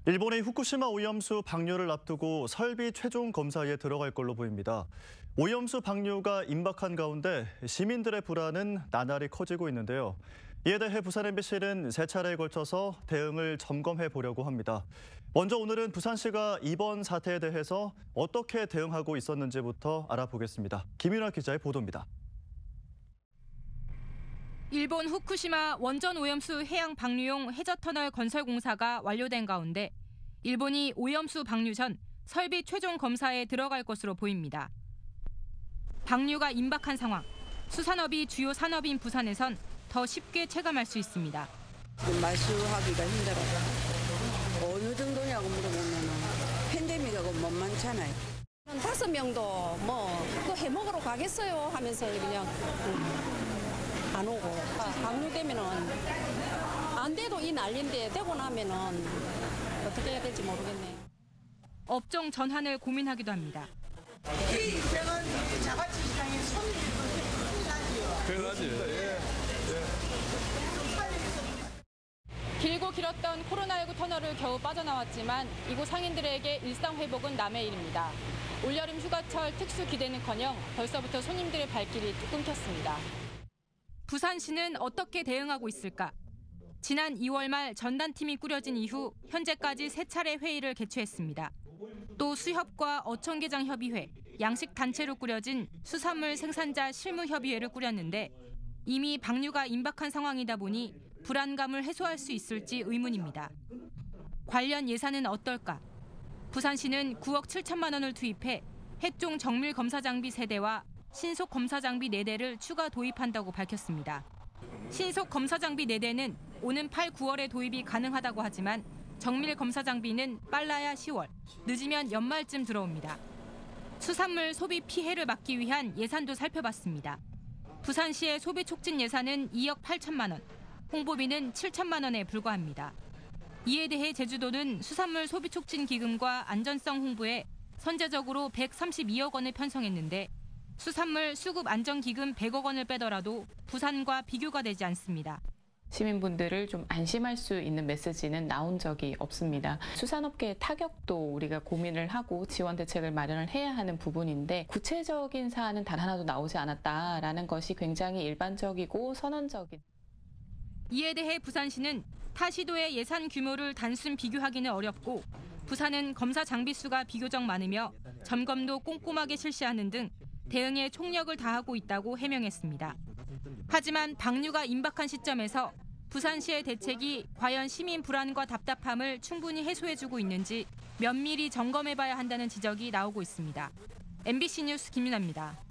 일본의 후쿠시마 오염수 방류를 앞두고 설비 최종 검사에 들어갈 걸로 보입니다. 오염수 방류가 임박한 가운데 시민들의 불안은 나날이 커지고 있는데요. 이에 대해 부산 MBC는 세 차례에 걸쳐서 대응을 점검해 보려고 합니다. 먼저 오늘은 부산시가 이번 사태에 대해서 어떻게 대응하고 있었는지부터 알아보겠습니다. 김윤아 기자의 보도입니다. 일본 후쿠시마 원전 오염수 해양 방류용 해저터널 건설 공사가 완료된 가운데 일본이 오염수 방류 전 설비 최종 검사에 들어갈 것으로 보입니다. 방류가 임박한 상황, 수산업이 주요 산업인 부산에선 더 쉽게 체감할 수 있습니다. 말수하기가 힘들어요. 어느 정도냐고 물어보면 팬데믹하고 만만찮아요. 5명도 그거 해먹으러 가겠어요 하면서 그냥 안 오고 방류되면은 안 돼도 이 난리인데 되고 나면은 어떻게 해야 될지 모르겠네요. 업종 전환을 고민하기도 합니다. 이 인생은 자가치 시장에 손님이 큰일 나지요. 길고 길었던 코로나19 터널을 겨우 빠져나왔지만 이곳 상인들에게 일상 회복은 남의 일입니다. 올여름 휴가철 특수 기대는커녕 벌써부터 손님들의 발길이 뚝 끊겼습니다. 부산시는 어떻게 대응하고 있을까? 지난 2월 말 전단팀이 꾸려진 이후 현재까지 3차례 회의를 개최했습니다. 또 수협과 어촌계장협의회, 양식단체로 꾸려진 수산물 생산자 실무협의회를 꾸렸는데 이미 방류가 임박한 상황이다 보니 불안감을 해소할 수 있을지 의문입니다. 관련 예산은 어떨까? 부산시는 9억 7천만 원을 투입해 해종 정밀 검사 장비 3대와 신속 검사 장비 4대를 추가 도입한다고 밝혔습니다. 신속 검사 장비 4대는 오는 8, 9월에 도입이 가능하다고 하지만 정밀 검사 장비는 빨라야 10월, 늦으면 연말쯤 들어옵니다. 수산물 소비 피해를 막기 위한 예산도 살펴봤습니다. 부산시의 소비 촉진 예산은 2억 8천만 원, 홍보비는 7천만 원에 불과합니다. 이에 대해 제주도는 수산물 소비 촉진 기금과 안전성 홍보에 선제적으로 132억 원을 편성했는데 수산물 수급 안전기금 100억 원을 빼더라도 부산과 비교가 되지 않습니다. 시민분들을 좀 안심할 수 있는 메시지는 나온 적이 없습니다. 수산업계의 타격도 우리가 고민을 하고 지원 대책을 마련을 해야 하는 부분인데 구체적인 사안은 단 하나도 나오지 않았다라는 것이 굉장히 일반적이고 선언적인. 이에 대해 부산시는 타 시도의 예산 규모를 단순 비교하기는 어렵고 부산은 검사 장비 수가 비교적 많으며 점검도 꼼꼼하게 실시하는 등 대응에 총력을 다하고 있다고 해명했습니다. 하지만 방류가 임박한 시점에서 부산시의 대책이 과연 시민 불안과 답답함을 충분히 해소해주고 있는지 면밀히 점검해봐야 한다는 지적이 나오고 있습니다. MBC 뉴스 김윤아입니다.